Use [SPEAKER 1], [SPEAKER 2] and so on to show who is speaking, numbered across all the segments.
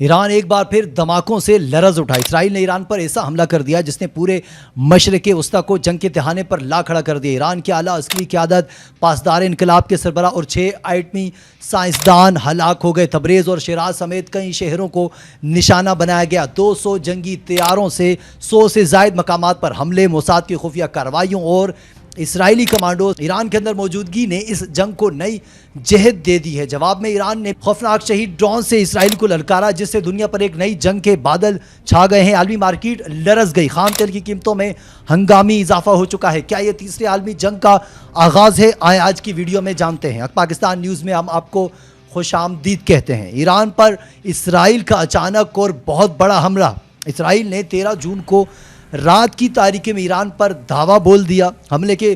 [SPEAKER 1] ایران ایک بار پھر دھماکوں سے لرز اٹھا۔ اسرائیل نے ایران پر ایسا حملہ کر دیا جس نے پورے مشرق وسطی کو جنگ کے تہانے پر لا کھڑا کر دیا۔ ایران کے اعلیٰ عسکری قیادت، پاسدار انقلاب کے سربراہ اور 6 ایٹمی سائنسدان ہلاک ہو گئے۔ تبریز اور شیراز سمیت کئی شہروں کو نشانہ بنایا گیا۔ 200 جنگی طیاروں سے 100 سے زائد مقامات پر حملے، موساد کی خفیہ کارروائیوں اور اسرائیلی کمانڈوز ایران کے اندر موجودگی نے اس جنگ کو نئی جہت دے دی ہے۔ جواب میں ایران نے خوفناک شہید ڈرون سے اسرائیل کو للکارا، جس سے دنیا پر ایک نئی جنگ کے بادل چھا گئے ہیں۔ عالمی مارکیٹ لرز گئی، خام تیل کی قیمتوں میں ہنگامی اضافہ ہو چکا ہے۔ کیا یہ تیسرے عالمی جنگ کا آغاز ہے؟ آئیں آج کی ویڈیو میں جانتے ہیں۔ پاکستان نیوز میں ہم آپ کو خوش آمدید کہتے ہیں۔ ایران پر اسرائیل کا اچانک اور بہت بڑا حملہ۔ اسرائیل نے 13 جون کو رات کی تاریکی میں ایران پر دھاوا بول دیا۔ حملے کے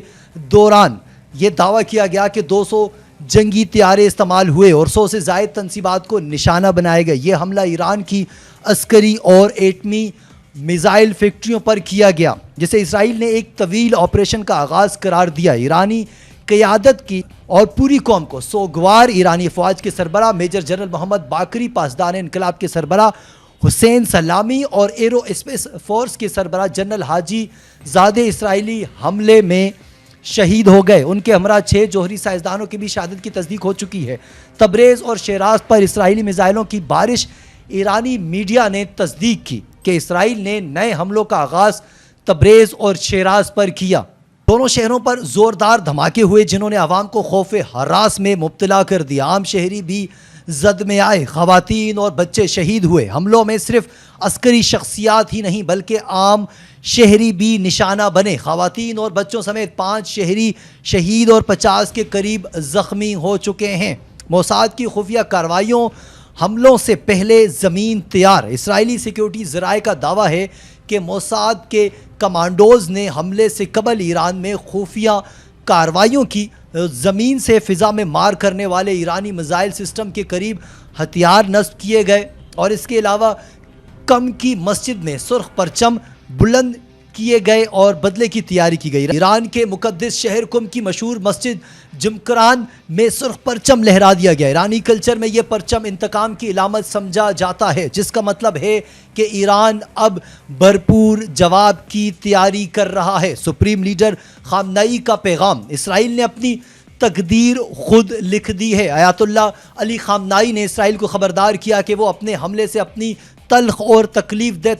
[SPEAKER 1] دوران یہ دعویٰ کیا گیا کہ 200 جنگی طیارے استعمال ہوئے اور 100 سے زائد تنصیبات کو نشانہ بنائے گئے۔ یہ حملہ ایران کی عسکری اور ایٹمی میزائل فیکٹریوں پر کیا گیا، جسے اسرائیل نے ایک طویل آپریشن کا آغاز قرار دیا۔ ایرانی قیادت کی اور پوری قوم کو سوگوار۔ ایرانی فوج کے سربراہ میجر جنرل محمد باقری، پاسدار انقلاب کے سربراہ حسین سلامی اور ایرو اسپیس فورس کے سربراہ جنرل حاجی زادہ اسرائیلی حملے میں شہید ہو گئے۔ ان کے ہمراہ 6 جوہری سائنسدانوں کی بھی شہادت کی تصدیق ہو چکی ہے۔ تبریز اور شیراز پر اسرائیلی میزائلوں کی بارش۔ ایرانی میڈیا نے تصدیق کی کہ اسرائیل نے نئے حملوں کا آغاز تبریز اور شیراز پر کیا۔ دونوں شہروں پر زوردار دھماکے ہوئے جنہوں نے عوام کو خوف ہراس میں مبتلا کر دیا۔ عام شہری بھی زد میں آئے، خواتین اور بچے شہید ہوئے۔ حملوں میں صرف عسکری شخصیات ہی نہیں بلکہ عام شہری بھی نشانہ بنے۔ خواتین اور بچوں سمیت 5 شہری شہید اور 50 کے قریب زخمی ہو چکے ہیں۔ موساد کی خفیہ کارروائیوں حملوں سے پہلے زمین تیار۔ اسرائیلی سیکیورٹی ذرائع کا دعویٰ ہے کہ موساد کے کمانڈوز نے حملے سے قبل ایران میں خفیہ کارروائیوں کی۔ زمین سے فضا میں مار کرنے والے ایرانی میزائل سسٹم کے قریب ہتھیار نصب کیے گئے اور اس کے علاوہ کم کی مسجد میں سرخ پرچم بلند کیے گئے اور بدلے کی تیاری کی گئی۔ ایران کے مقدس شہر قم کی مشہور مسجد جمکران میں سرخ پرچم لہرا دیا گیا۔ ایرانی کلچر میں یہ پرچم انتقام کی علامت سمجھا جاتا ہے، جس کا مطلب ہے کہ ایران اب بھرپور جواب کی تیاری کر رہا ہے۔ سپریم لیڈر خامنئی کا پیغام۔ اسرائیل نے اپنی تقدیر خود لکھ دی ہے۔ آیت اللہ علی خامنئی نے اسرائیل کو خبردار کیا کہ وہ اپنے حملے سے اپنی تلخ اور تکلیف دہ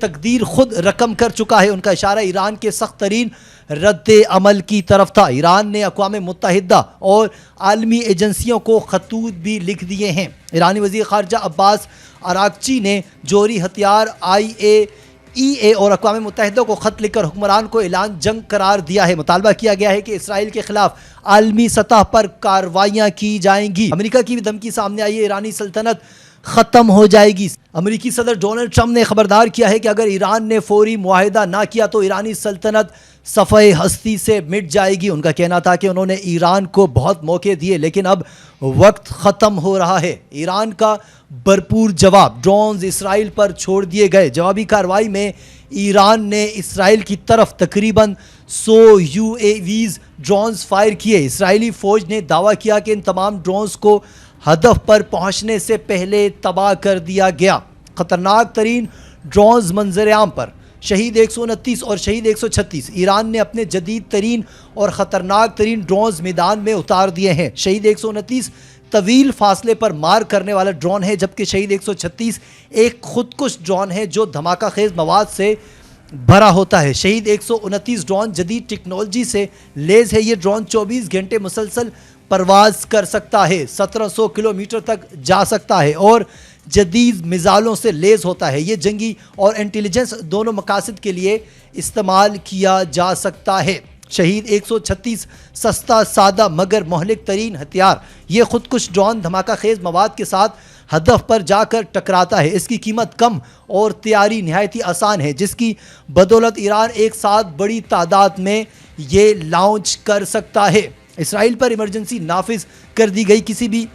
[SPEAKER 1] تقدیر خود رقم کر چکا ہے۔ ان کا اشارہ ایران کے سخت ترین رد عمل کی طرف تھا۔ ایران نے اقوام متحدہ اور عالمی ایجنسیوں کو خطوط بھی لکھ دیے ہیں۔ ایرانی وزیر خارجہ عباس اراغچی نے جوہری ہتھیار IAEA اور اقوام متحدہ کو خط لکھ کر حکمران کو اعلان جنگ قرار دیا ہے۔ مطالبہ کیا گیا ہے کہ اسرائیل کے خلاف عالمی سطح پر کارروائیاں کی جائیں گی۔ امریکہ کی بھی دھمکی سامنے آئی ہے، ایرانی سلطنت ختم ہو جائے گی۔ امریکی صدر ڈونلڈ ٹرمپ نے خبردار کیا ہے کہ اگر ایران نے فوری معاہدہ نہ کیا تو ایرانی سلطنت صفحہ ہستی سے مٹ جائے گی۔ ان کا کہنا تھا کہ انہوں نے ایران کو بہت موقع دیے لیکن اب وقت ختم ہو رہا ہے۔ ایران کا بھرپور جواب۔ ڈرونز اسرائیل پر چھوڑ دیے گئے۔ جوابی کارروائی میں ایران نے اسرائیل کی طرف تقریباً 100 UAVs ڈرونز فائر کیے۔ اسرائیلی فوج نے دعویٰ کیا کہ ان تمام ڈرونز کو ہدف پر پہنچنے سے پہلے تباہ کر دیا گیا۔ خطرناک ترین ڈرونز منظر عام پر۔ شہید 129 اور شہید 136۔ ایران نے اپنے جدید ترین اور خطرناک ترین ڈرونز میدان میں اتار دیے ہیں۔ شہید 129 طویل فاصلے پر مار کرنے والا ڈرون ہے، جبکہ شہید 136 ایک خودکش ڈرون ہے جو دھماکہ خیز مواد سے بھرا ہوتا ہے۔ شہید 129 ڈرون جدید ٹیکنالوجی سے لیس ہے۔ یہ ڈرون 24 گھنٹے مسلسل پرواز کر سکتا ہے، 1700 کلومیٹر تک جا سکتا ہے اور جدید میزائلوں سے لیس ہوتا ہے۔ یہ جنگی اور انٹیلیجنس دونوں مقاصد کے لیے استعمال کیا جا سکتا ہے۔ شہید 136 سستا، سادہ مگر مہلک ترین ہتھیار۔ یہ خودکش ڈرون دھماکہ خیز مواد کے ساتھ ہدف پر جا کر ٹکراتا ہے۔ اس کی قیمت کم اور تیاری نہایت آسان ہے، جس کی بدولت ایران ایک ساتھ بڑی تعداد میں یہ لانچ کر سکتا ہے۔ اسرائیل پر ایمرجنسی نافذ کر دی گئی۔ کسی بھی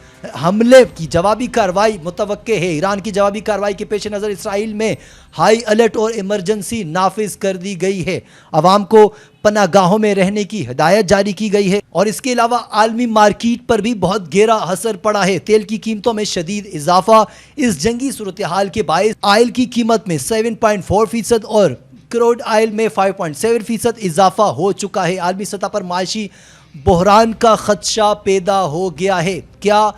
[SPEAKER 1] حملے کی جوابی کارروائی متوقع ہے۔ ایران کی جوابی کارروائی کے پیش نظر اسرائیل میں ہائی الرٹ اور ایمرجنسی نافذ کر دی گئی ہے۔ عوام کو پناہ گاہوں میں رہنے کی ہدایت جاری کی گئی ہے، اور اس کے علاوہ عالمی مارکیٹ پر بھی بہت گہرا اثر پڑا ہے۔ تیل کی قیمتوں میں شدید اضافہ اس جنگی صورتحال کے باعث آئل کی قیمت میں 7.4% اور کروڈ آئل میں 5.7% اضافہ ہو چکا ہے۔ عالمی سطح پر معاشی بحران کا خدشہ پیدا ہو گیا ہے۔ کیا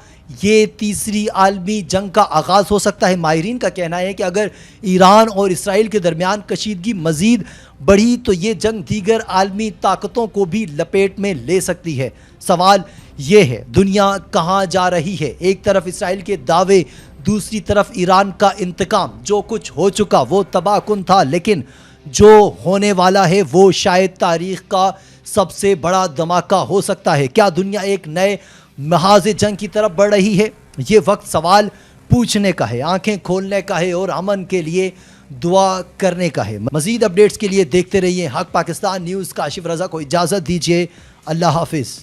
[SPEAKER 1] یہ تیسری عالمی جنگ کا آغاز ہو سکتا ہے؟ ماہرین کا کہنا ہے کہ اگر ایران اور اسرائیل کے درمیان کشیدگی مزید بڑھی تو یہ جنگ دیگر عالمی طاقتوں کو بھی لپیٹ میں لے سکتی ہے۔ سوال یہ ہے، دنیا کہاں جا رہی ہے؟ ایک طرف اسرائیل کے دعوے، دوسری طرف ایران کا انتقام۔ جو کچھ ہو چکا وہ تباہ کن تھا، لیکن جو ہونے والا ہے وہ شاید تاریخ کا سب سے بڑا دھماکہ ہو سکتا ہے۔ کیا دنیا ایک نئے محاذ جنگ کی طرف بڑھ رہی ہے؟ یہ وقت سوال پوچھنے کا ہے، آنکھیں کھولنے کا ہے اور امن کے لیے دعا کرنے کا ہے۔ مزید اپڈیٹس کے لیے دیکھتے رہیے حق پاکستان نیوز۔ کاشف رضا کو اجازت دیجیے، اللہ حافظ۔